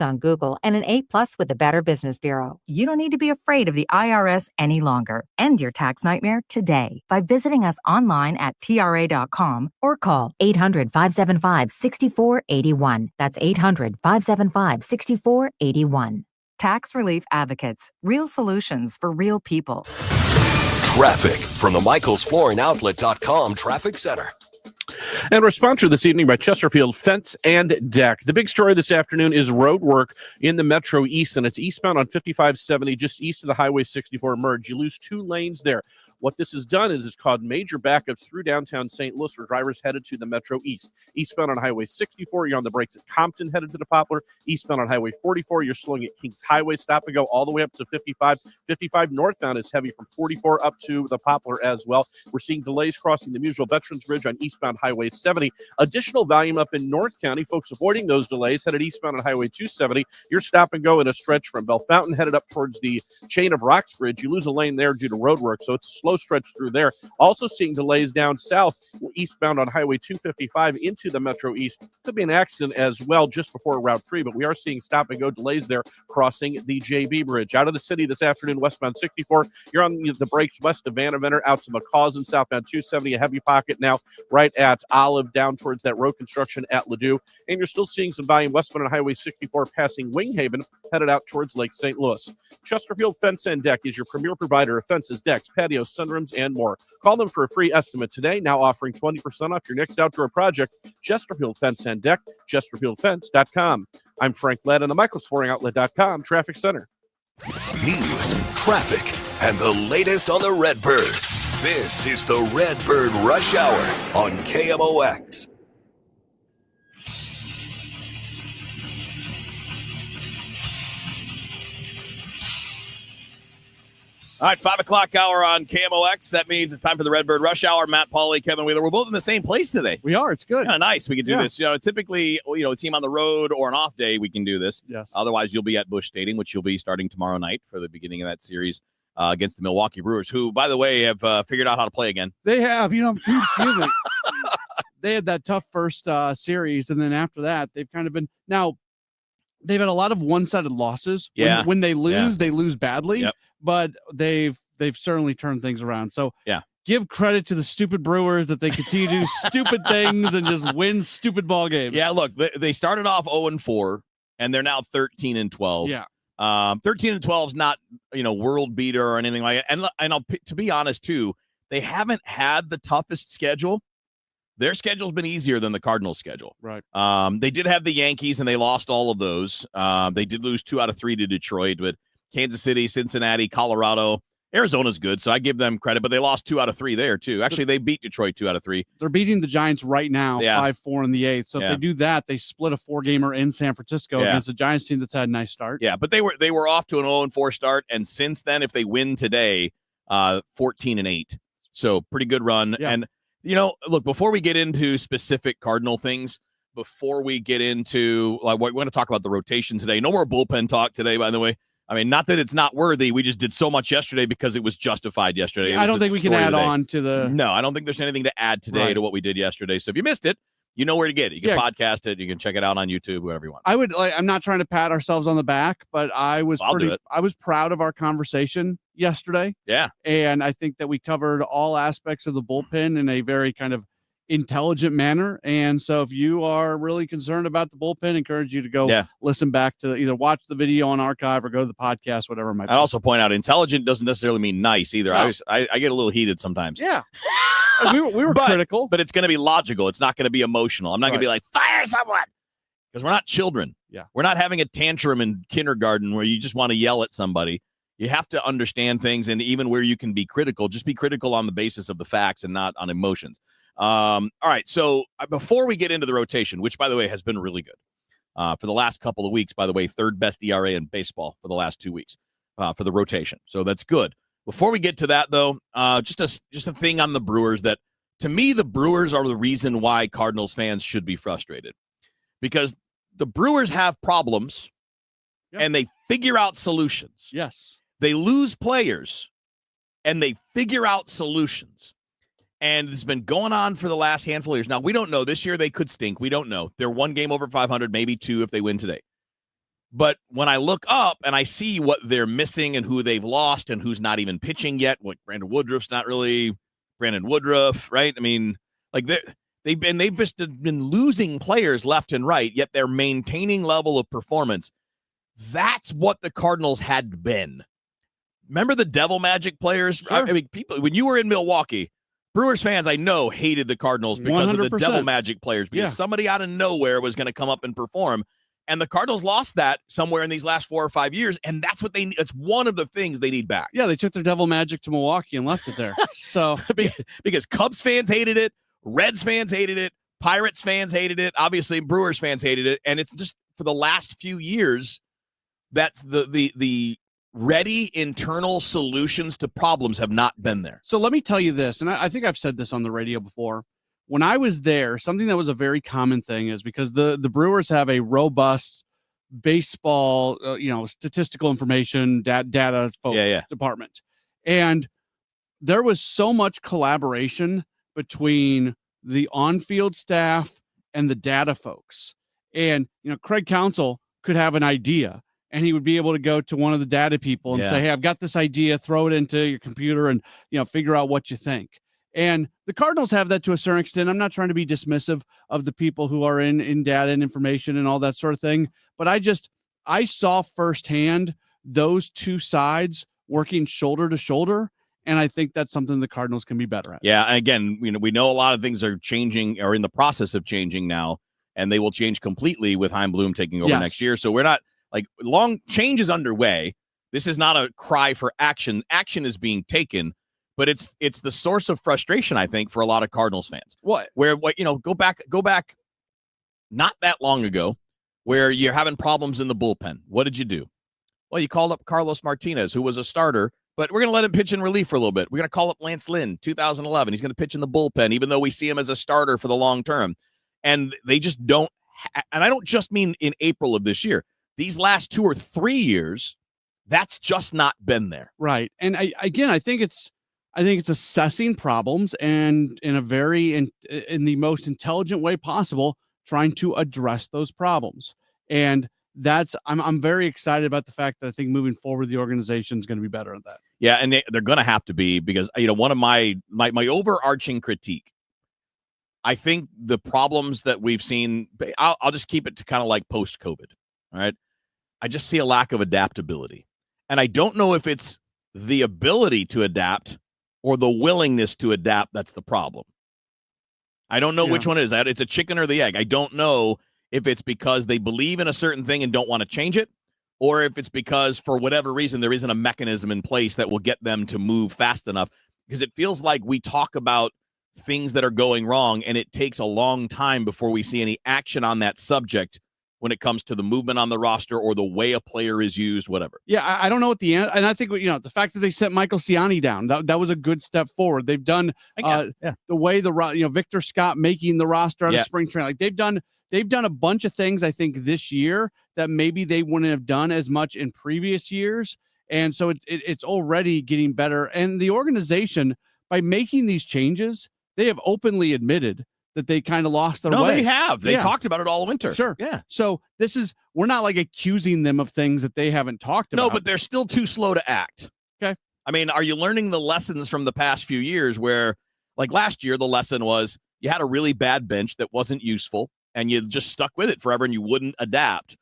on Google and an A+ with the Better Business Bureau. You don't need to be afraid of the IRS any longer. End your tax nightmare today by visiting us online at TRA.com or call 800-575-6481. That's 800-575-6481. Tax Relief Advocates. Real solutions for real people. Traffic from the MichaelsFlooringOutlet.com Traffic Center. And we're sponsored this evening by Chesterfield Fence and Deck. The big story this afternoon is road work in the Metro East, and it's eastbound on 5570, just east of the Highway 64 merge. You lose 2 lanes there. What this has done is it's caused major backups through downtown St. Louis for drivers headed to the Metro East. Eastbound on Highway 64, you're on the brakes at Compton headed to the Poplar. Eastbound on Highway 44, you're slowing at Kings Highway, stop and go all the way up to 55. 55 northbound is heavy from 44 up to the Poplar as well. We're seeing delays crossing the Musial Veterans Bridge on eastbound Highway 70. Additional volume up in North County. Folks avoiding those delays headed eastbound on Highway 270. You're stop and go in a stretch from Bell Fountain headed up towards the Chain of Rocks Bridge. You lose a lane there due to road work, so it's a slow stretch through there. Also seeing delays down south, eastbound on Highway 255 into the Metro East. Could be an accident as well just before Route 3, but we are seeing stop-and-go delays there crossing the JB Bridge. Out of the city this afternoon, westbound 64, you're on the brakes west of Vanaventer out to McCausland, southbound 270, a heavy pocket now right at Olive down towards that road construction at Ladue. And you're still seeing some volume westbound on Highway 64 passing Winghaven, headed out towards Lake St. Louis. Chesterfield Fence and Deck is your premier provider of fences, decks, patios, sunrooms, and more. Call them for a free estimate today, now offering 20% off your next outdoor project. Chesterfield Fence and Deck, chesterfieldfence.com. I'm Frank Ladd on the MichaelsFlooringOutlet.com Traffic Center. News, traffic, and the latest on the Redbirds. This is the Redbird Rush Hour on KMOX. All right, 5 o'clock hour on KMOX. That means it's time for the Redbird Rush Hour. Matt, Pauley, Kevin Wheeler. We're both in the same place today. We are. It's good. Yeah, nice. We can do this. Typically, a team on the road or an off day, we can do this. Yes. Otherwise, you'll be at Busch Stadium, which you'll be starting tomorrow night for the beginning of that series against the Milwaukee Brewers, who, by the way, have figured out how to play again. They have. Excuse me. They had that tough first series, and then after that, they've kind of been now. They've had a lot of one-sided losses. Yeah. When they lose, they lose badly. Yep. But they've certainly turned things around. So give credit to the stupid Brewers that they continue to do stupid things and just win stupid ball games. Yeah, look, they started off 0-4, and they're now 13-12. Yeah. 13-12 is not world beater or anything like that. And to be honest too, they haven't had the toughest schedule. Their schedule's been easier than the Cardinals' schedule. Right. They did have the Yankees, and they lost all of those. They did lose 2 out of 3 to Detroit, but Kansas City, Cincinnati, Colorado, Arizona's good, so I give them credit, but they lost 2 out of 3 there, too. Actually, they beat Detroit 2 out of 3. They're beating the Giants right now, 5-4 in the 8th. So if they do that, they split a 4-gamer in San Francisco against the Giants team that's had a nice start. Yeah, but they were off to an 0-4 start, and since then, if they win today, 14-8. So pretty good run. Yeah. And, look, before we get into specific Cardinal things, before we get into, we're going to talk about the rotation today. No more bullpen talk today, by the way. I mean, not that it's not worthy. We just did so much yesterday because it was justified yesterday. I don't think we can add on to the... No, I don't think there's anything to add today to what we did yesterday. So if you missed it, you know where to get it. You can podcast it. You can check it out on YouTube, whatever you want. I'm not trying to pat ourselves on the back, but I was proud of our conversation yesterday. Yeah. And I think that we covered all aspects of the bullpen in a very kind of intelligent manner. And so if you are really concerned about the bullpen, I encourage you to go listen back to either watch the video on archive or go to the podcast, whatever it might be. I'd also point out intelligent doesn't necessarily mean nice either. No. I get a little heated sometimes. Yeah. we were critical. But it's going to be logical. It's not going to be emotional. I'm not going to be like, fire someone. Because we're not children. Yeah. We're not having a tantrum in kindergarten where you just want to yell at somebody. You have to understand things, and even where you can be critical, just be critical on the basis of the facts and not on emotions. All right, so before we get into the rotation, which, by the way, has been really good for the last couple of weeks, by the way, 3rd best ERA in baseball for the last 2 weeks for the rotation. So that's good. Before we get to that, though, just a thing on the Brewers that, to me, the Brewers are the reason why Cardinals fans should be frustrated. Because the Brewers have problems, and they figure out solutions. Yes. They lose players, and they figure out solutions. And it's been going on for the last handful of years. Now, we don't know. This year, they could stink. We don't know. They're 1 game over 500, maybe 2 if they win today. But when I look up and I see what they're missing and who they've lost and who's not even pitching yet, like Brandon Woodruff's not really Brandon Woodruff, right? I mean, like they've just been losing players left and right, yet they're maintaining level of performance. That's what the Cardinals had been. Remember the Devil Magic players? Sure. I mean, people, when you were in Milwaukee, Brewers fans, I know, hated the Cardinals because 100%. Of the Devil Magic players, because somebody out of nowhere was going to come up and perform. And the Cardinals lost that somewhere in these last 4 or 5 years, and that's what it's one of the things they need back. Yeah, they took their Devil Magic to Milwaukee and left it there. So because Cubs fans hated it, Reds fans hated it, Pirates fans hated it, obviously Brewers fans hated it, and it's just for the last few years that the ready internal solutions to problems have not been there. So let me tell you this, and I think I've said this on the radio before. When I was there, something that was a very common thing is because the Brewers have a robust baseball, statistical information, data department. And there was so much collaboration between the on-field staff and the data folks. And, Craig Counsell could have an idea and he would be able to go to one of the data people and say, hey, I've got this idea, throw it into your computer and, figure out what you think. And the Cardinals have that to a certain extent. I'm not trying to be dismissive of the people who are in data and information and all that sort of thing. But I saw firsthand those two sides working shoulder to shoulder. And I think that's something the Cardinals can be better at. Yeah. And again, we know a lot of things are changing or in the process of changing now, and they will change completely with Chaim Bloom taking over next year. So we're not long change is underway. This is not a cry for action. Action is being taken. But it's the source of frustration, I think, for a lot of Cardinals fans. Go back not that long ago where you're having problems in the bullpen. What did you do? Well, you called up Carlos Martinez, who was a starter, but we're going to let him pitch in relief for a little bit. We're going to call up Lance Lynn, 2011. He's going to pitch in the bullpen, even though we see him as a starter for the long term. And they just don't and I don't just mean in April of this year. These last 2 or 3 years, that's just not been there. Right. And I think it's assessing problems and in a very in the most intelligent way possible, trying to address those problems. And I'm very excited about the fact that I think moving forward, the organization is going to be better at that. Yeah, and they're going to have to be because one of my overarching critique, I think the problems that we've seen, I'll just keep it to kind of like post-COVID. All right, I just see a lack of adaptability, and I don't know if it's the ability to adapt or the willingness to adapt that's the problem. I don't know which one it is. It's a chicken or the egg. I don't know if it's because they believe in a certain thing and don't want to change it, or if it's because for whatever reason there isn't a mechanism in place that will get them to move fast enough. Because it feels like we talk about things that are going wrong, and it takes a long time before we see any action on that subject when it comes to the movement on the roster or the way a player is used, whatever. Yeah, I don't know what the answer, and I think the fact that they sent Michael Ciani down, that was a good step forward. They've done the way Victor Scott making the roster out of spring training. Like they've done a bunch of things I think this year that maybe they wouldn't have done as much in previous years, and so it's already getting better. And the organization, by making these changes, they have openly admitted that they kind of lost their way. No, they have. They talked about it all winter. Sure. Yeah. So we're not like accusing them of things that they haven't talked about. No, but they're still too slow to act. Okay. I mean, are you learning the lessons from the past few years where, like last year, the lesson was you had a really bad bench that wasn't useful and you just stuck with it forever and you wouldn't adapt.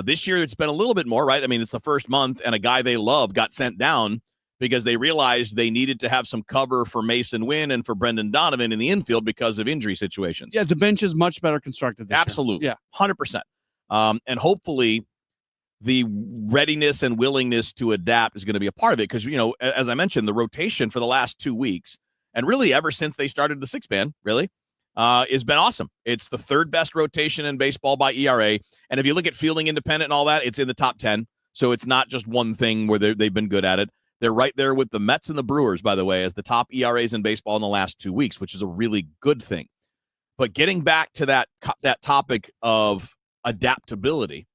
This year, it's been a little bit more, right? I mean, it's the first month and a guy they love got sent down because they realized they needed to have some cover for Mason Wynn and for Brendan Donovan in the infield because of injury situations. Yeah, the bench is much better constructed this Absolutely. year. Yeah. 100%. And hopefully the readiness and willingness to adapt is going to be a part of it because, as I mentioned, the rotation for the last 2 weeks, and really ever since they started the six-man, really, has been awesome. It's the third best rotation in baseball by ERA. And if you look at fielding independent and all that, it's in the top 10. So it's not just one thing where they've been good at it. They're right there with the Mets and the Brewers, by the way, as the top ERAs in baseball in the last 2 weeks, which is a really good thing. But getting back to that topic of adaptability,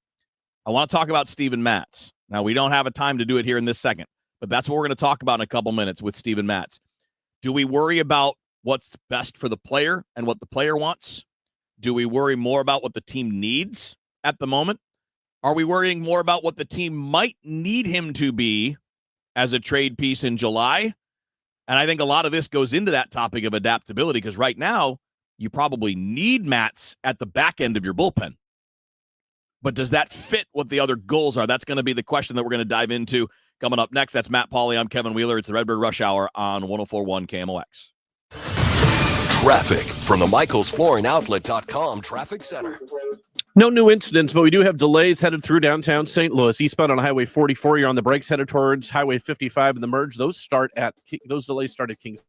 I want to talk about Steven Matz. Now, we don't have a time to do it here in this second, but that's what we're going to talk about in a couple minutes with Steven Matz. Do we worry about what's best for the player and what the player wants? Do we worry more about what the team needs at the moment? Are we worrying more about what the team might need him to be as a trade piece in July? And I think a lot of this goes into that topic of adaptability, because right now you probably need Matz at the back end of your bullpen. But does that fit what the other goals are? That's going to be the question that we're going to dive into coming up next. That's Matt Pauley. I'm Kevin Wheeler. It's the Redbird Rush Hour on 104.1 KMOX. Traffic from the michaelsflooringoutlet.com traffic center. No new incidents, but we do have delays headed through downtown St. Louis. Eastbound on Highway 44, you're on the brakes headed towards Highway 55 and the merge. Those delays start at Kings.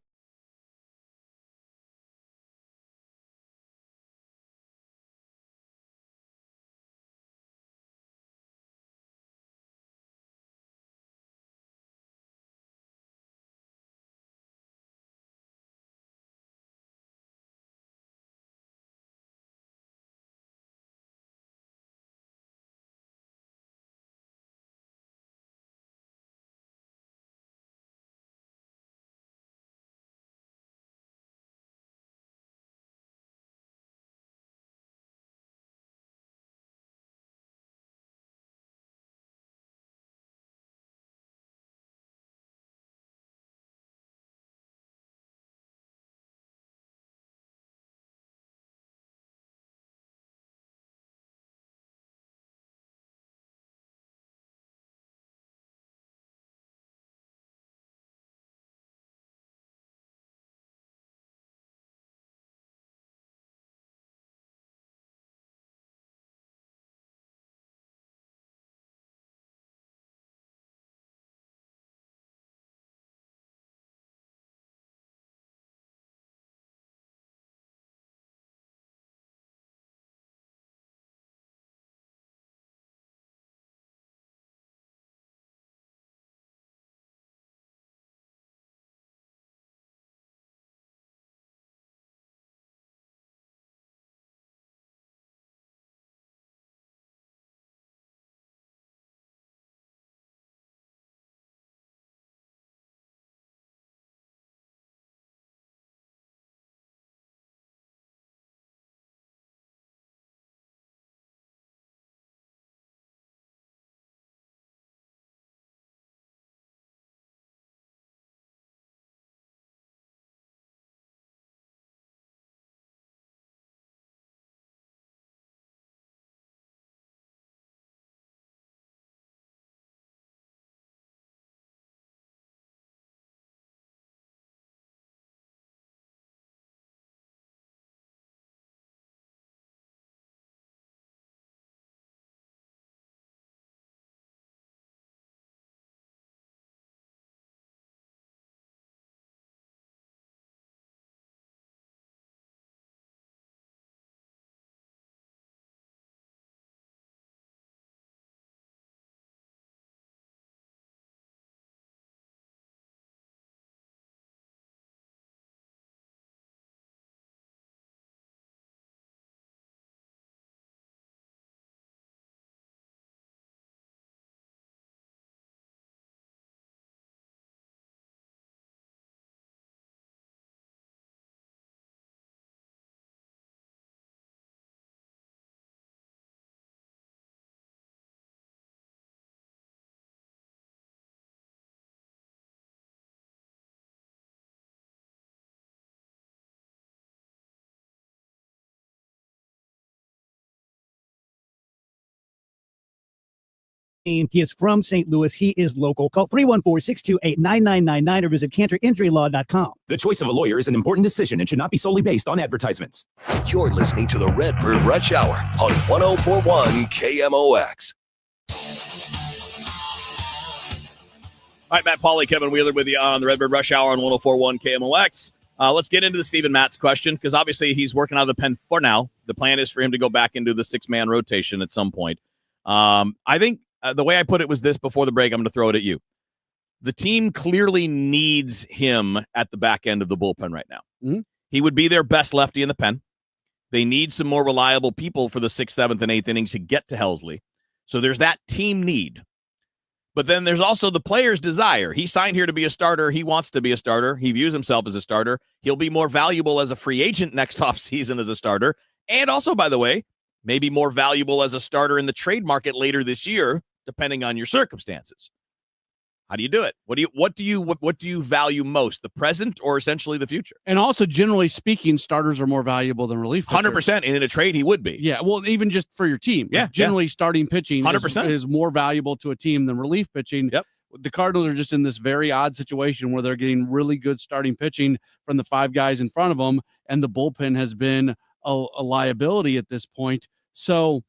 He is from St. Louis. He is local. Call 314-628-9999 or visit CantorInjuryLaw.com. The choice of a lawyer is an important decision and should not be solely based on advertisements. You're listening to the Redbird Rush Hour on 104.1 KMOX. All right, Matt Pauley, Kevin Wheeler with you on the Redbird Rush Hour on 104.1 KMOX. Let's get into the Steven Matz question, because obviously he's working out of the pen for now. The plan is for him to go back into the six-man rotation at some point. I think the way I put it was this before the break. I'm going to throw it at you. The team clearly needs him at the back end of the bullpen right now. Mm-hmm. He would be their best lefty in the pen. They need some more reliable people for the 6th, 7th, and 8th innings to get to Helsley. So there's that team need. But then there's also the player's desire. He signed here to be a starter. He wants to be a starter. He views himself as a starter. He'll be more valuable as a free agent next offseason as a starter. And also, by the way, maybe more valuable as a starter in the trade market later this year, depending on your circumstances. How do you do it? What do you value most, the present or essentially the future? And also, generally speaking, starters are more valuable than relief pitchers. 100%. And in a trade, he would be. Yeah, well, even just for your team. Yeah, Generally, starting pitching 100%. is more valuable to a team than relief pitching. Yep. The Cardinals are just in this very odd situation where they're getting really good starting pitching from the 5 guys in front of them, and the bullpen has been a liability at this point. So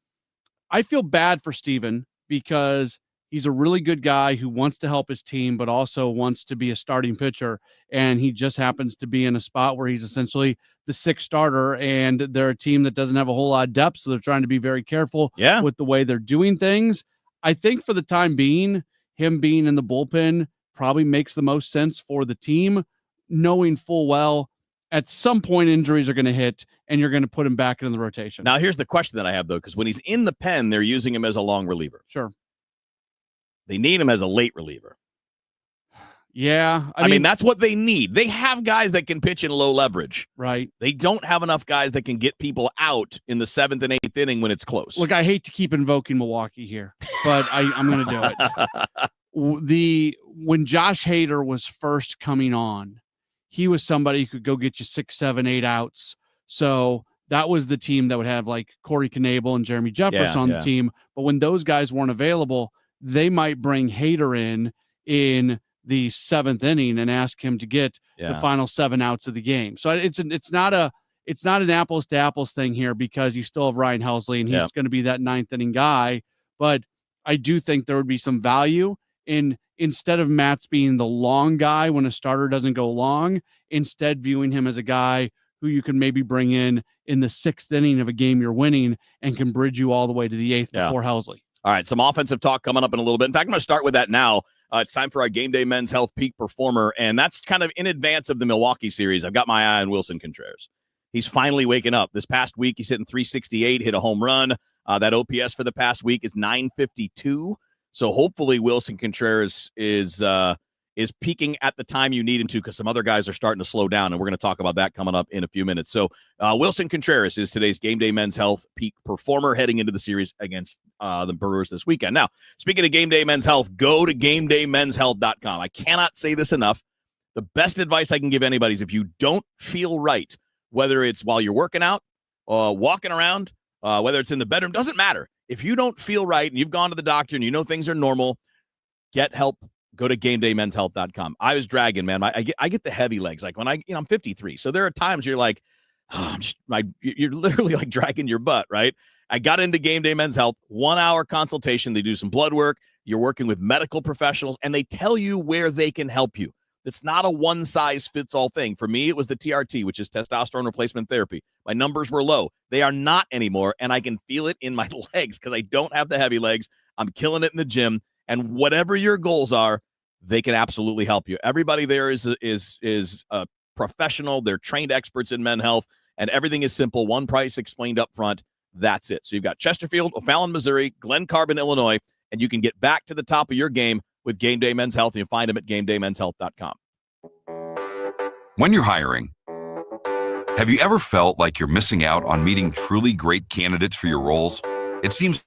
I feel bad for Steven because he's a really good guy who wants to help his team, but also wants to be a starting pitcher. And he just happens to be in a spot where he's essentially the 6th starter, and they're a team that doesn't have a whole lot of depth. So they're trying to be very careful with the way they're doing things. I think for the time being, him being in the bullpen probably makes the most sense for the team, knowing full well at some point injuries are going to hit and you're going to put him back into the rotation. Now, here's the question that I have, though, because when he's in the pen, they're using him as a long reliever. Sure. They need him as a late reliever. Yeah. I mean, that's what they need. They have guys that can pitch in low leverage. Right. They don't have enough guys that can get people out in the 7th and 8th inning when it's close. Look, I hate to keep invoking Milwaukee here, but I'm going to do it. When Josh Hader was first coming on, he was somebody who could go get you 6, 7, 8 outs. So that was the team that would have like Corey Knebel and Jeremy Jeffress on the team. But when those guys weren't available, they might bring Hader in the 7th inning and ask him to get the final 7 outs of the game. So it's not an apples to apples thing here, because you still have Ryan Helsley and he's going to be that 9th inning guy. But I do think there would be some value in, instead of Matz being the long guy when a starter doesn't go long, instead viewing him as a guy who you can maybe bring in the 6th inning of a game you're winning and can bridge you all the way to the 8th before Helsley. All right, some offensive talk coming up in a little bit. In fact, I'm going to start with that now. It's time for our Game Day Men's Health Peak Performer, and that's kind of in advance of the Milwaukee series. I've got my eye on Wilson Contreras. He's finally waking up. This past week, he's hitting .368, hit a home run. That OPS for the past week is .952. So hopefully Wilson Contreras is peaking at the time you need him to, because some other guys are starting to slow down, and we're going to talk about that coming up in a few minutes. So Wilson Contreras is today's Game Day Men's Health Peak Performer heading into the series against the Brewers this weekend. Now, speaking of Game Day Men's Health, go to GameDayMen'sHealth.com. I cannot say this enough. The best advice I can give anybody is if you don't feel right, whether it's while you're working out, walking around, whether it's in the bedroom, doesn't matter. If you don't feel right and you've gone to the doctor and you know things are normal, get help. Go to GameDayMen'sHealth.com. I was dragging, man. I get the heavy legs. Like when I'm 53. So there are times you're like, you're literally like dragging your butt, right? I got into Game Day Men's Health, 1-hour consultation. They do some blood work. You're working with medical professionals, and they tell you where they can help you. It's not a one-size-fits-all thing. For me, it was the TRT, which is testosterone replacement therapy. My numbers were low. They are not anymore, and I can feel it in my legs because I don't have the heavy legs. I'm killing it in the gym. And whatever your goals are, they can absolutely help you. Everybody there is a professional. They're trained experts in men's health, and everything is simple. One price explained up front. That's it. So you've got Chesterfield, O'Fallon, Missouri, Glen Carbon, Illinois, and you can get back to the top of your game with Game Day Men's Health. You can find them at GameDayMen'sHealth.com. When you're hiring, have you ever felt like you're missing out on meeting truly great candidates for your roles? It seems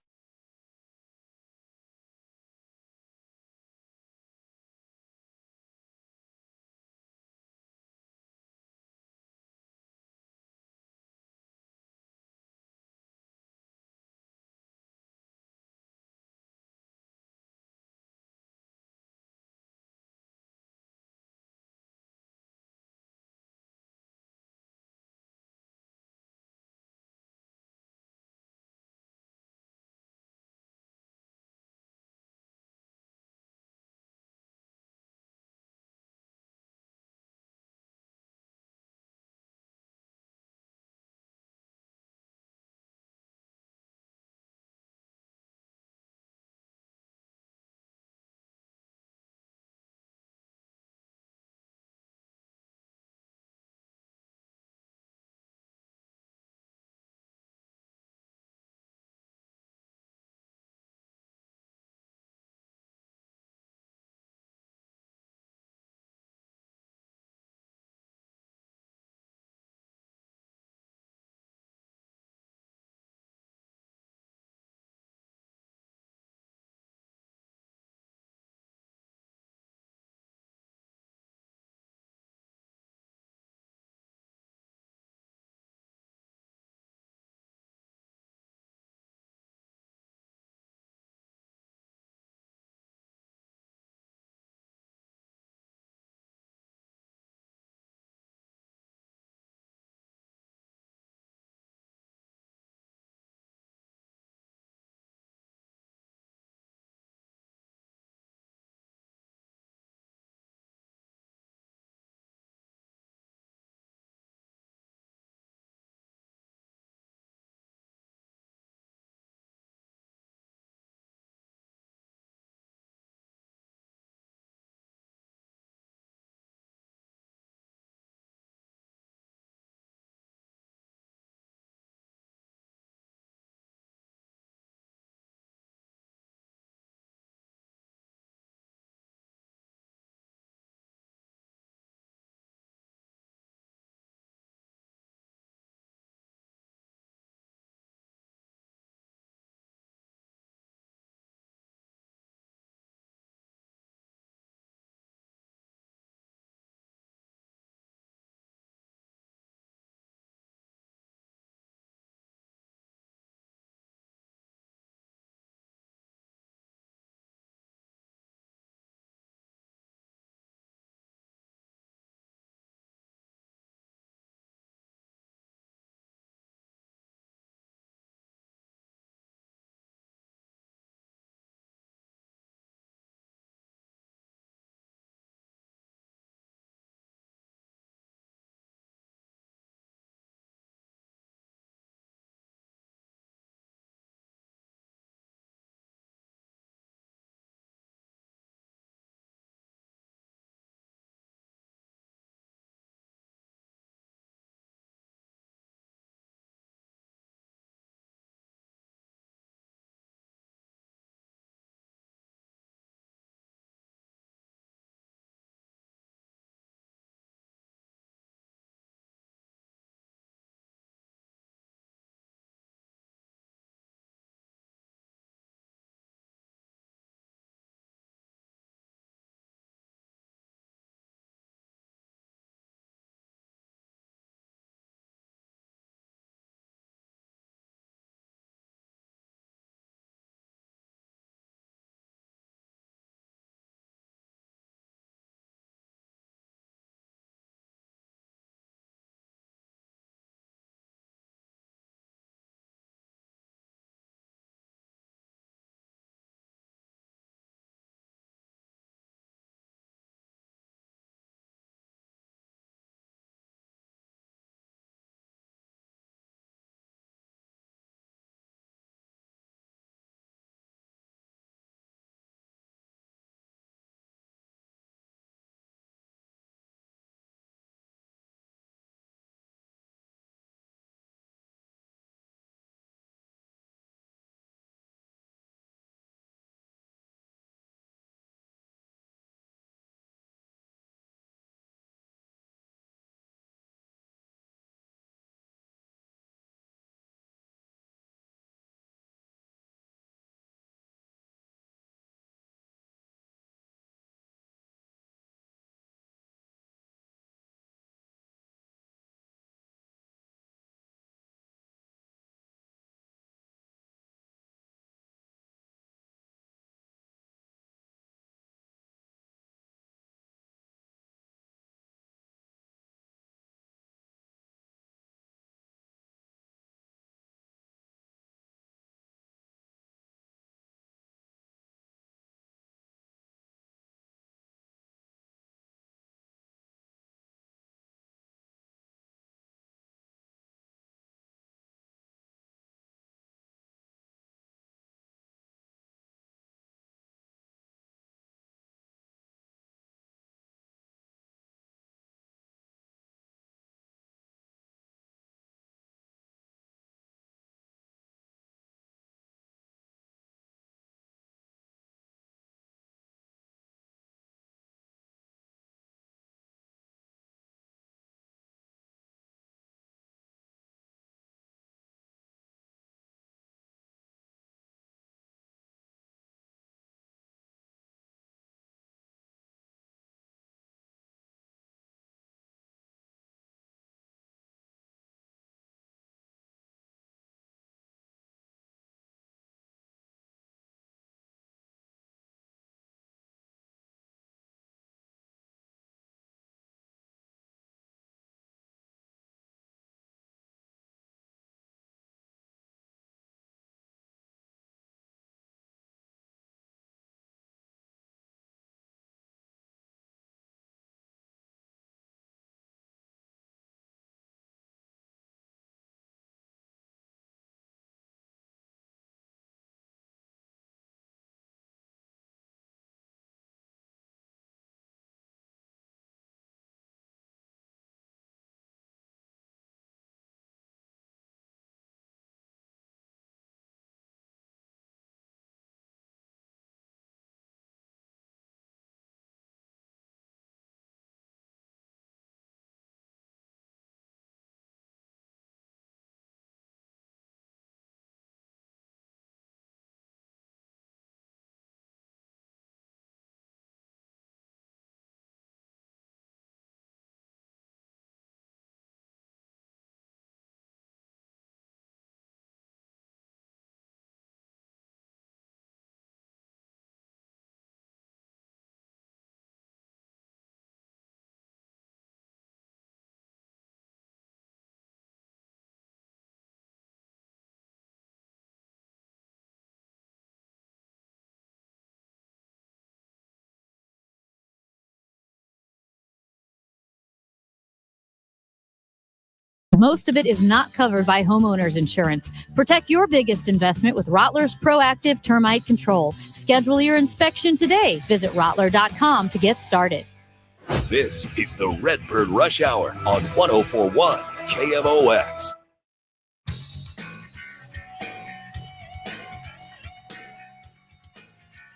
Most of it is not covered by homeowners insurance. Protect your biggest investment with Rottler's Proactive Termite Control. Schedule your inspection today. Visit Rottler.com to get started. This is the Redbird Rush Hour on 104.1 KMOX.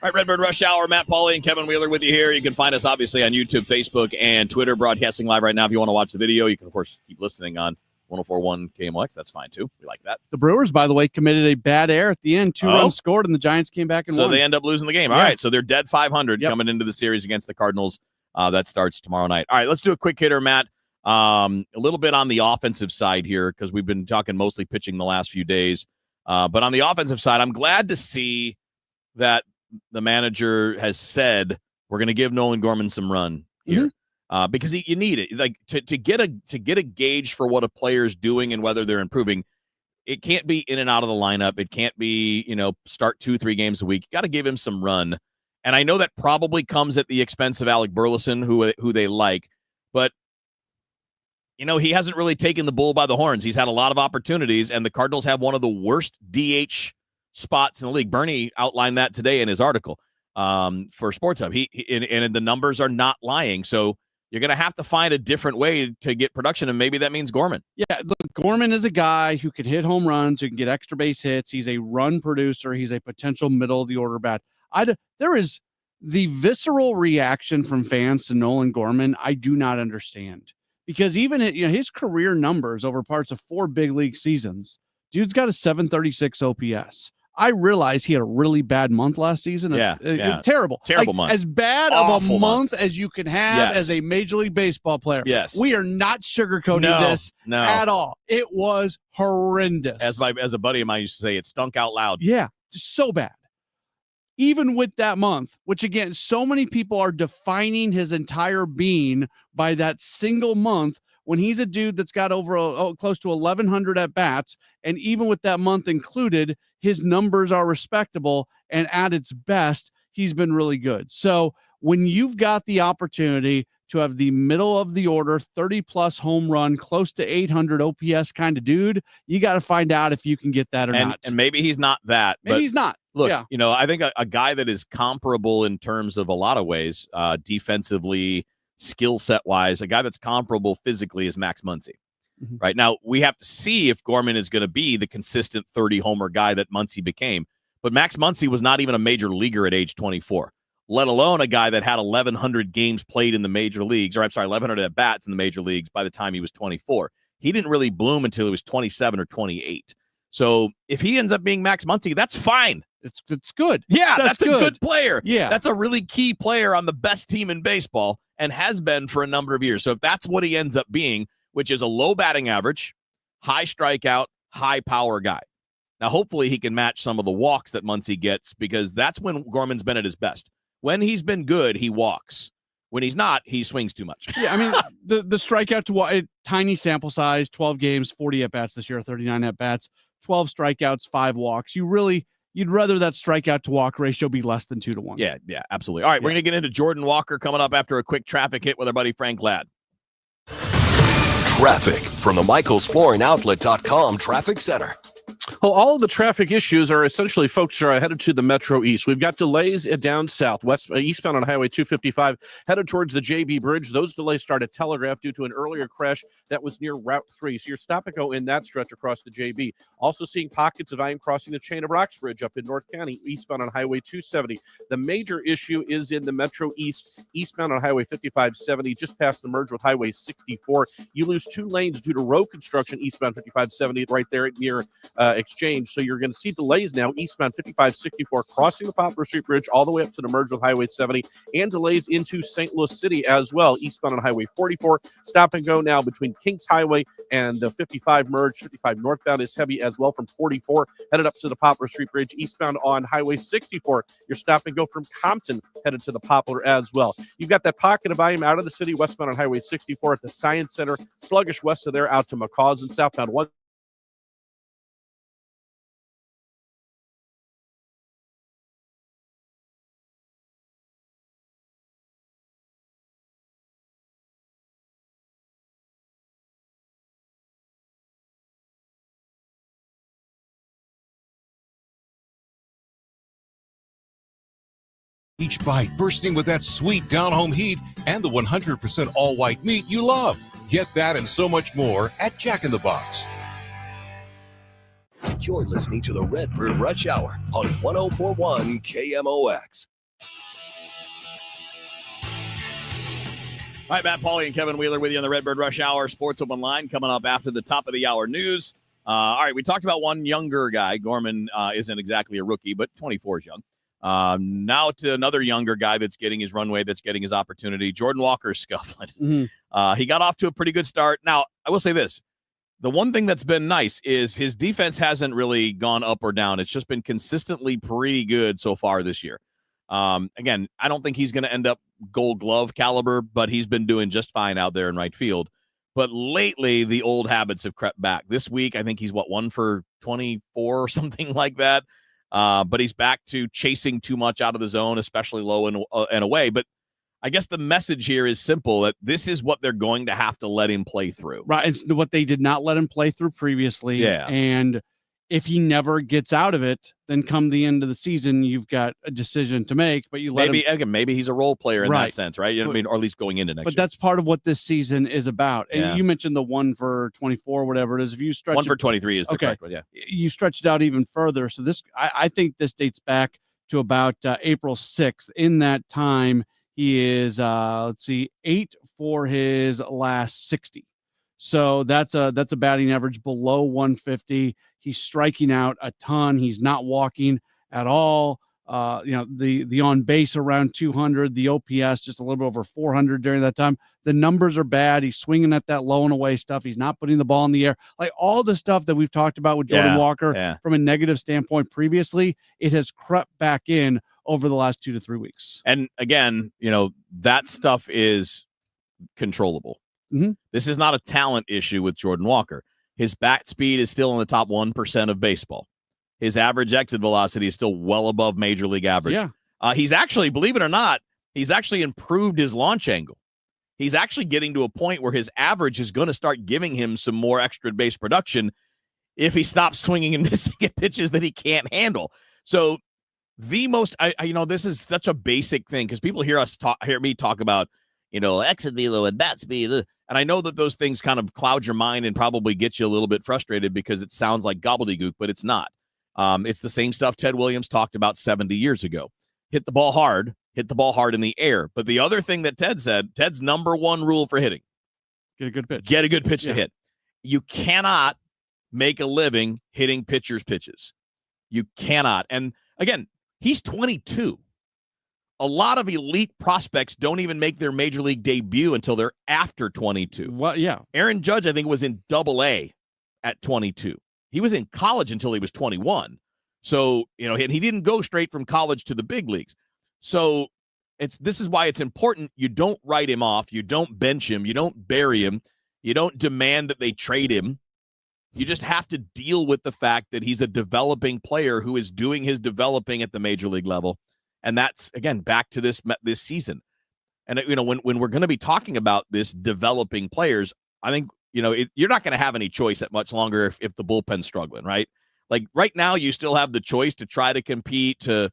All right, Redbird Rush Hour, Matt Pauley and Kevin Wheeler with you here. You can find us, obviously, on YouTube, Facebook, and Twitter, broadcasting live right now. If you want to watch the video, you can, of course, keep listening on 104.1 KMOX. That's fine, too. We like that. The Brewers, by the way, committed a bad error at the end. 2 runs scored, and the Giants came back and won. So they end up losing the game. All right, so they're dead 500 coming into the series against the Cardinals. That starts tomorrow night. All right, let's do a quick hitter, Matt. A little bit on the offensive side here because we've been talking mostly pitching the last few days. But on the offensive side, I'm glad to see that the manager has said we're going to give Nolan Gorman some run here because you need it. Like to get a gauge for what a player is doing and whether they're improving. It can't be in and out of the lineup. It can't be start 2-3 games a week. You got to give him some run. And I know that probably comes at the expense of Alec Burleson, who they like, but he hasn't really taken the bull by the horns. He's had a lot of opportunities, and the Cardinals have one of the worst DH spots in the league. Bernie outlined that today in his article for Sports Hub. And the numbers are not lying. So you're going to have to find a different way to get production, and maybe that means Gorman. Yeah, look, Gorman is a guy who can hit home runs, who can get extra base hits. He's a run producer. He's a potential middle-of-the-order bat. There is the visceral reaction from fans to Nolan Gorman I do not understand. Because even his career numbers over parts of 4 big league seasons, dude's got a 736 OPS. I realize he had a really bad month last season. Terrible month. As bad of a month as you can have as a Major League Baseball player. Yes. We are not sugarcoating this at all. It was horrendous. As a buddy of mine used to say, it stunk out loud. Yeah, just so bad. Even with that month, which again, so many people are defining his entire being by that single month when he's a dude that's got over close to 1,100 at bats. And even with that month included, his numbers are respectable. And at its best, he's been really good. So when you've got the opportunity to have the middle of the order, 30 plus home run, close to 800 OPS kind of dude, you got to find out if you can get that or not. And maybe he's not that. Maybe he's not. Look, I think a guy that is comparable in terms of a lot of ways, defensively, skill set wise, a guy that's comparable physically is Max Muncy. Right now, we have to see if Gorman is going to be the consistent 30 homer guy that Muncy became. But Max Muncy was not even a major leaguer at age 24, let alone a guy that had 1,100 games played in the major leagues, 1,100 at bats in the major leagues by the time he was 24. He didn't really bloom until he was 27 or 28. So if he ends up being Max Muncy, that's fine. It's good. Yeah, that's a good player. Yeah. That's a really key player on the best team in baseball and has been for a number of years. So if that's what he ends up being, which is a low batting average, high strikeout, high power guy. Now, hopefully he can match some of the walks that Muncy gets because that's when Gorman's been at his best. When he's been good, he walks. When he's not, he swings too much. Yeah, I mean, the strikeout to walk, tiny sample size, 12 games, 40 at-bats this year, 39 at-bats, 12 strikeouts, 5 walks. You'd rather that strikeout to walk ratio be less than 2-1. Yeah, absolutely. All right, we're going to get into Jordan Walker coming up after a quick traffic hit with our buddy Frank Ladd. Traffic from the MichaelsFloorandOutlet.com Traffic Center. Well, all of the traffic issues are essentially folks are headed to the Metro East. We've got delays down south, eastbound on Highway 255, headed towards the JB Bridge. Those delays start at Telegraph due to an earlier crash that was near Route 3. So you're stop and go in that stretch across the JB. Also seeing pockets of volume crossing the Chain of Rocks Bridge up in North County, eastbound on Highway 270. The major issue is in the Metro East, eastbound on Highway 5570, just past the merge with Highway 64. You lose 2 lanes due to road construction eastbound 5570 right there near Exchange. So you're going to see delays now eastbound 5564 crossing the Poplar Street Bridge all the way up to the merge with Highway 70 and delays into St. Louis City as well. Eastbound on Highway 44. Stop and go now between Kings Highway and the 55 merge. 55 northbound is heavy as well from 44 headed up to the Poplar Street Bridge. Eastbound on Highway 64. Your stop and go from Compton headed to the Poplar as well. You've got that pocket of volume out of the city westbound on Highway 64 at the Science Center. Sluggish west of there out to McCaws and southbound 1 Each bite bursting with that sweet down-home heat and the 100% all-white meat you love. Get that and so much more at Jack in the Box. You're listening to the Redbird Rush Hour on 104.1 KMOX. All right, Matt Pauley and Kevin Wheeler with you on the Redbird Rush Hour Sports Open Line coming up after the top of the hour news. All right, we talked about one younger guy. Gorman isn't exactly a rookie, but 24 is young. Now to another younger guy that's getting his runway, that's getting his opportunity. Jordan Walker's scuffling. Mm-hmm. He got off to a pretty good start. Now, I will say this. The one thing that's been nice is his defense hasn't really gone up or down. It's just been consistently pretty good so far this year. Again, I don't think he's going to end up Gold Glove caliber, but he's been doing just fine out there in right field. But lately, the old habits have crept back. This week, I think he's, 1 for 24 or something like that. But he's back to chasing too much out of the zone, especially low and away. But I guess the message here is simple, that this is what they're going to have to let him play through. Right. It's what they did not let him play through previously. Yeah. And if he never gets out of it, then come the end of the season, you've got a decision to make. But you let him. Maybe he's a role player in that sense, right? I mean, or at least going into next year. But that's part of what this season is about. And you mentioned the 1 for 24, whatever it is. If you stretch 1 for 23 is the correct one, yeah. You stretch it out even further. So this, I think this dates back to about April 6th. In that time, he is, 8 for his last 60. So that's a batting average below 150. He's striking out a ton. He's not walking at all. The on base around 200, the OPS just a little bit over 400 during that time. The numbers are bad. He's swinging at that low and away stuff. He's not putting the ball in the air. Like all the stuff that we've talked about with Jordan Walker from a negative standpoint previously, it has crept back in over the last 2 to 3 weeks. And again, that stuff is controllable. Mm-hmm. This is not a talent issue with Jordan Walker. His bat speed is still in the top 1% of baseball. His average exit velocity is still well above major league average. Yeah. He's actually, believe it or not, he's actually improved his launch angle. He's actually getting to a point where his average is going to start giving him some more extra base production if he stops swinging and missing at pitches that he can't handle. So this is such a basic thing because people hear me talk about, exit velo and bat speed. And I know that those things kind of cloud your mind and probably get you a little bit frustrated because it sounds like gobbledygook, but it's not. It's the same stuff Ted Williams talked about 70 years ago. Hit the ball hard in the air. But the other thing that Ted said, Ted's number one rule for hitting, get a good pitch to hit. You cannot make a living hitting pitchers' pitches. You cannot. And again, he's 22. A lot of elite prospects don't even make their major league debut until they're after 22. Well, yeah. Aaron Judge, I think, was in Double-A at 22. He was in college until he was 21. So, and he didn't go straight from college to the big leagues. So this is why it's important. You don't write him off. You don't bench him. You don't bury him. You don't demand that they trade him. You just have to deal with the fact that he's a developing player who is doing his developing at the major league level. And that's, again, back to this season. And, when we're going to be talking about this developing players, I think, you're not going to have any choice at much longer if the bullpen's struggling, right? Like right now, you still have the choice to try to compete, to,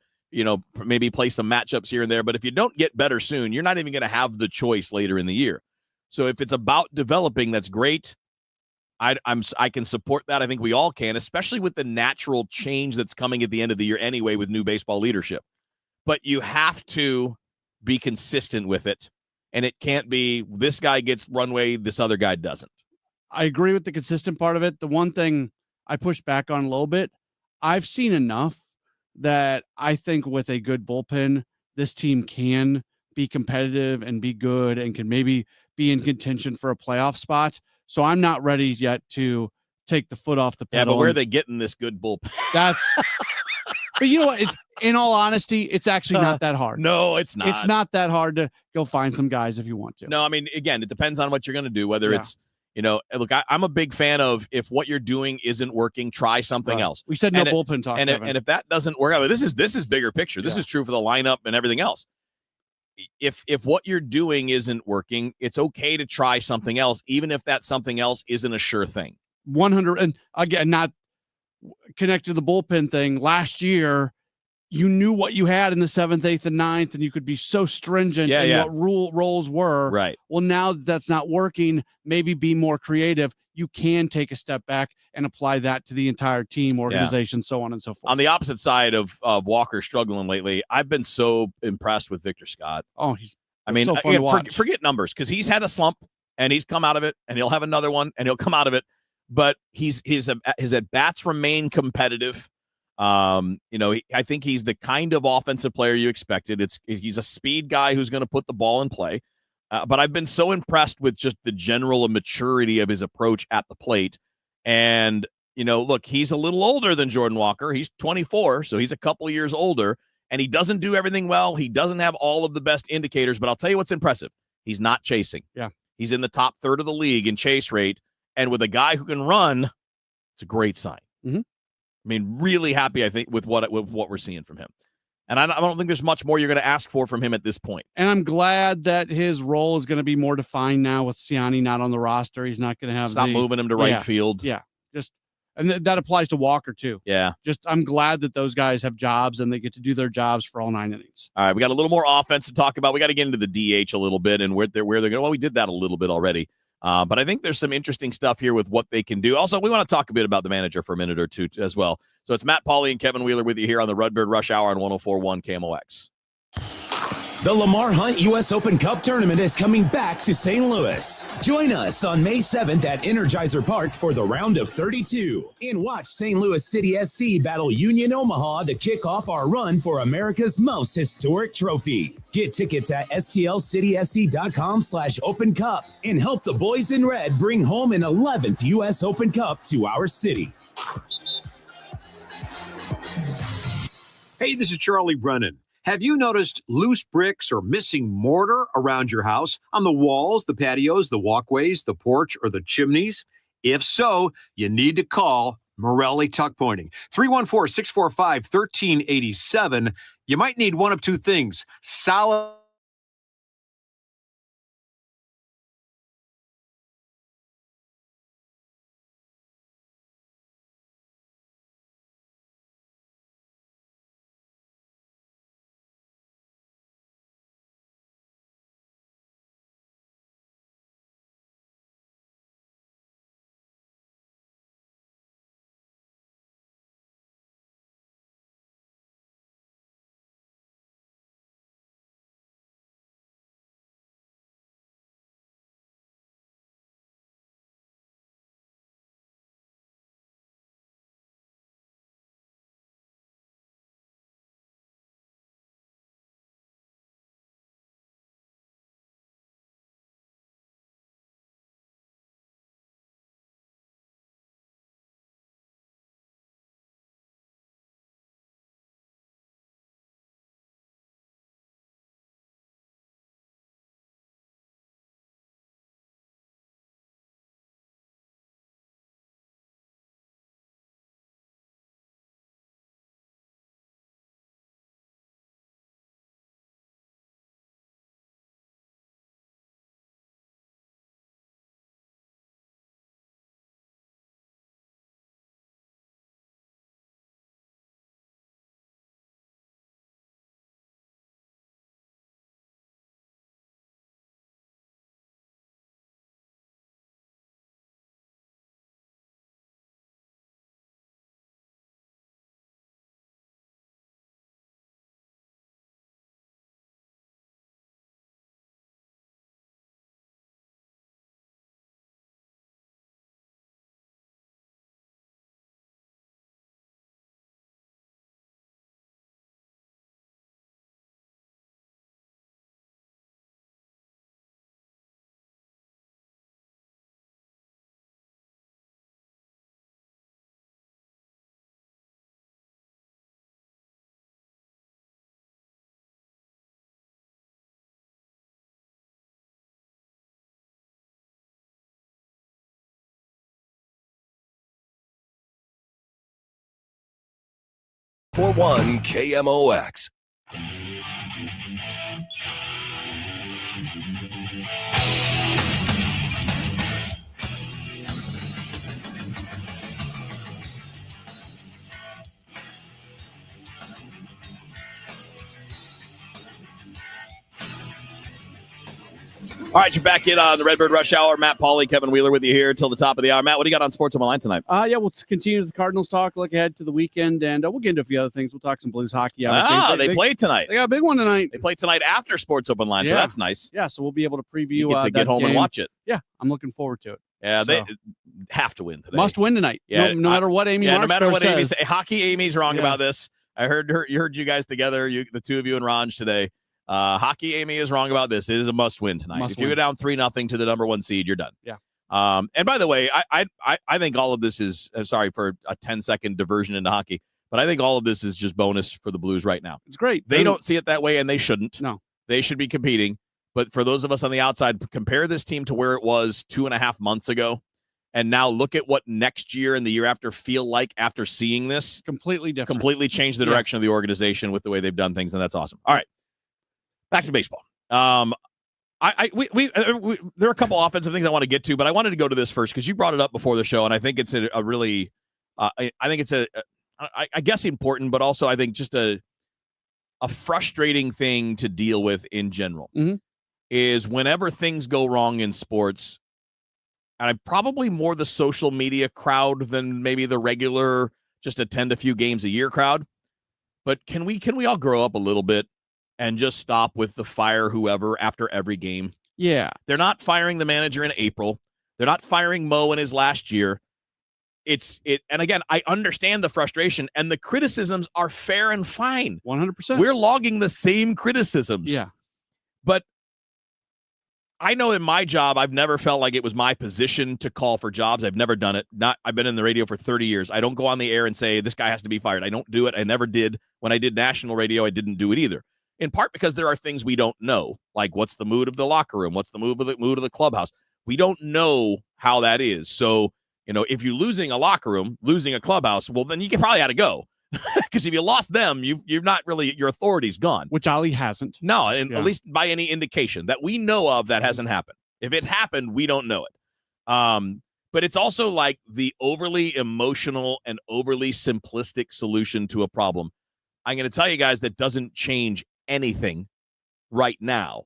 maybe play some matchups here and there. But if you don't get better soon, you're not even going to have the choice later in the year. So if it's about developing, that's great. I can support that. I think we all can, especially with the natural change that's coming at the end of the year anyway with new baseball leadership. But you have to be consistent with it. And it can't be this guy gets runway, this other guy doesn't. I agree with the consistent part of it. The one thing I push back on a little bit, I've seen enough that I think with a good bullpen, this team can be competitive and be good and can maybe be in contention for a playoff spot. So I'm not ready yet to take the foot off the pedal. Yeah, but where are they getting this good bullpen? But you know what? In all honesty, it's actually not that hard. No, it's not. It's not that hard to go find some guys if you want to. No, I mean, again, it depends on what you're going to do, whether it's, look, I'm a big fan of if what you're doing isn't working, try something else. We said bullpen talk. And if that doesn't work out, this is bigger picture. This is true for the lineup and everything else. If what you're doing isn't working, it's okay to try something else, even if that something else isn't a sure thing. 100. And again, not connected to the bullpen thing. Last year, you knew what you had in the 7th, 8th, and 9th, and you could be so stringent in what roles were. Right. Well, now that's not working. Maybe be more creative. You can take a step back and apply that to the entire team, organization, so on and so forth. On the opposite side of Walker struggling lately, I've been so impressed with Victor Scott. Oh, so fun to watch. Forget numbers, because he's had a slump and he's come out of it, and he'll have another one and he'll come out of it. But his at bats remain competitive. I think he's the kind of offensive player you expected. He's a speed guy who's going to put the ball in play. But I've been so impressed with just the general maturity of his approach at the plate. And, look, he's a little older than Jordan Walker. He's 24, so he's a couple of years older, and he doesn't do everything well. He doesn't have all of the best indicators, but I'll tell you what's impressive. He's not chasing. Yeah. He's in the top third of the league in chase rate. And with a guy who can run, it's a great sign. Mm-hmm. I mean, really happy, I think, with what we're seeing from him. And I don't think there's much more you're going to ask for from him at this point. And I'm glad that his role is going to be more defined now with Siani not on the roster. He's not going to have Stop moving him to right field. Yeah. And that applies to Walker too. Yeah. I'm glad that those guys have jobs and they get to do their jobs for all 9 innings. All right. We got a little more offense to talk about. We got to get into the DH a little bit and where they're going. Well, we did that a little bit already. But I think there's some interesting stuff here with what they can do. Also, we want to talk a bit about the manager for a minute or two as well. So it's Matt Pauley and Kevin Wheeler with you here on the Redbird Rush Hour on 104.1 KMOX. The Lamar Hunt U.S. Open Cup Tournament is coming back to St. Louis. Join us on May 7th at Energizer Park for the round of 32 and watch St. Louis City SC battle Union Omaha to kick off our run for America's most historic trophy. Get tickets at stlcitysc.com/Open Cup and help the boys in red bring home an 11th U.S. Open Cup to our city. Hey, this is Charlie Brennan. Have you noticed loose bricks or missing mortar around your house, on the walls, the patios, the walkways, the porch, or the chimneys? If so, you need to call Morelli Tuck Pointing. 314-645-1387. You might need one of two things: solid For one KMOX. All right, you're back in on the Redbird Rush Hour. Matt Pauley, Kevin Wheeler with you here till the top of the hour. Matt, what do you got on Sports on the Line tonight? We'll continue the Cardinals talk, look ahead to the weekend, and we'll get into a few other things. We'll talk some Blues hockey. They played tonight. They got a big one tonight. They played tonight after Sports Open Line, so that's nice. Yeah, so we'll be able to preview you get home game. and watch it. Yeah, I'm looking forward to it. Yeah, they have to win today. Must win tonight. Yeah, no matter what Amy. Yeah, no matter what Amy says. Hockey Amy's wrong about this. I heard you guys together, the two of you and Ranj today. Hockey Amy is wrong about this. It is a must-win tonight. If you go down 3-0 to the number 1 seed, you're done. Yeah. And by the way, I think all of this is sorry for a 10-second diversion into hockey, but I think all of this is just bonus for the Blues right now. It's great. They don't see it that way, and they shouldn't. No. They should be competing. But for those of us on the outside, compare this team to where it was 2.5 months ago, and now look at what next year and the year after feel like after seeing this. Completely different. Completely change the direction of the organization with the way they've done things, and that's awesome. All right. Back to baseball. There are a couple offensive things I want to get to, but I wanted to go to this first because you brought it up before the show, and I think it's I think it's I guess important, but also I think just a frustrating thing to deal with in general is whenever things go wrong in sports, and I'm probably more the social media crowd than maybe the regular just attend a few games a year crowd. But can we all grow up a little bit and just stop with the fire whoever after every game? Yeah. They're not firing the manager in April. They're not firing Mo in his last year. And again, I understand the frustration, and the criticisms are fair and fine. 100%. We're logging the same criticisms. Yeah. But I know in my job, I've never felt like it was my position to call for jobs. I've never done it. I've been in the radio for 30 years. I don't go on the air and say, this guy has to be fired. I don't do it. I never did. When I did national radio, I didn't do it either. In part because there are things we don't know, like what's the mood of the locker room? What's the mood of the clubhouse? We don't know how that is. So, if you're losing a locker room, losing a clubhouse, well, then you probably had to go. Because if you lost them, you're not really, your authority's gone. Which Ali hasn't. No, and at least by any indication that we know of, that hasn't happened. If it happened, we don't know it. But it's also like the overly emotional and overly simplistic solution to a problem. I'm going to tell you guys that doesn't change anything right now.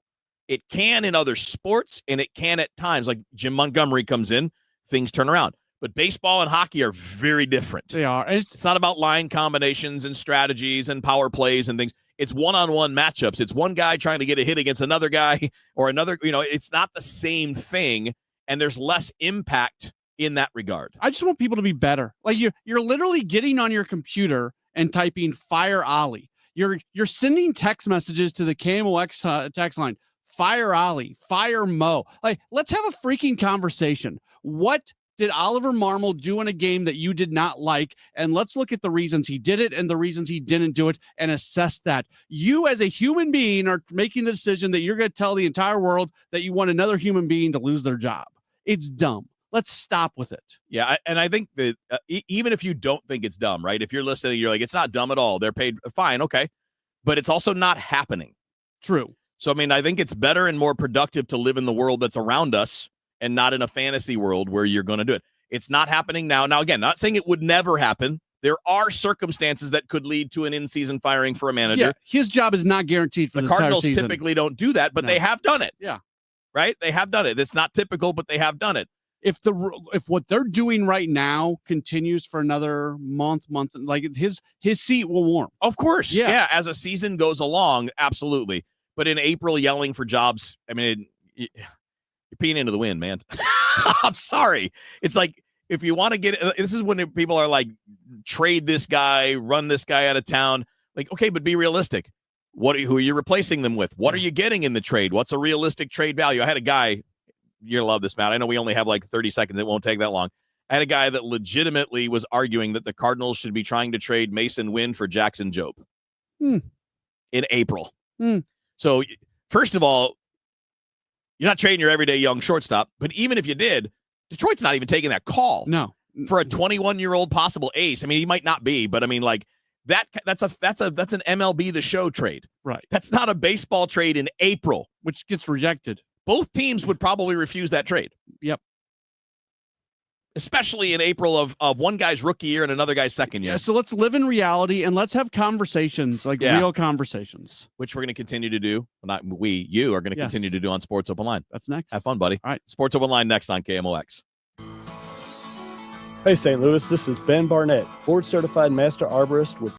It can in other sports, and it can at times. Like Jim Montgomery comes in, things turn around. But baseball and hockey are very different. They are. It's not about line combinations and strategies and power plays and things. It's one-on-one matchups. It's one guy trying to get a hit against another guy or another. It's not the same thing, and there's less impact in that regard. I just want people to be better. Like you're literally getting on your computer and typing "Fire Ali." You're sending text messages to the KMOX text line. Fire Ali, fire Mo. Like, let's have a freaking conversation. What did Oliver Marmol do in a game that you did not like? And let's look at the reasons he did it and the reasons he didn't do it and assess that. You as a human being are making the decision that you're going to tell the entire world that you want another human being to lose their job. It's dumb. Let's stop with it. Yeah, and I think that even if you don't think it's dumb, right? If you're listening, you're like, it's not dumb at all. They're paid fine, okay. But it's also not happening. True. So, I think it's better and more productive to live in the world that's around us and not in a fantasy world where you're going to do it. It's not happening now. Now, again, not saying it would never happen. There are circumstances that could lead to an in-season firing for a manager. Yeah, his job is not guaranteed for the this entire Cardinals season. typically don't do that, but they have done it. Yeah. Right? They have done it. It's not typical, but they have done it. If what they're doing right now continues for another month, like his seat will warm. Of course. Yeah. As a season goes along, absolutely. But in April, yelling for jobs, you're peeing into the wind, man. I'm sorry. It's like, if you want to get, this is when people are like, trade this guy, run this guy out of town. Like, okay, but be realistic. Who are you replacing them with? What are you getting in the trade? What's a realistic trade value? I had a guy, you're gonna love this, Matt. I know we only have like 30 seconds. It won't take that long. I had a guy that legitimately was arguing that the Cardinals should be trying to trade Mason Wynn for Jackson Jobe in April. So, first of all, you're not trading your everyday young shortstop. But even if you did, Detroit's not even taking that call. No, for a 21-year-old possible ace. He might not be, but that's an MLB The Show trade. Right. That's not a baseball trade in April, which gets rejected. Both teams would probably refuse that trade. Yep. especially in April of one guy's rookie year and another guy's second year. Yeah, so let's live in reality and let's have conversations, real conversations. Which we're going to continue to do. Well, not we, you are going to continue to do on Sports Open Line. That's next. Have fun, buddy. All right. Sports Open Line next on KMOX. Hey, St. Louis, this is Ben Barnett, board certified master arborist with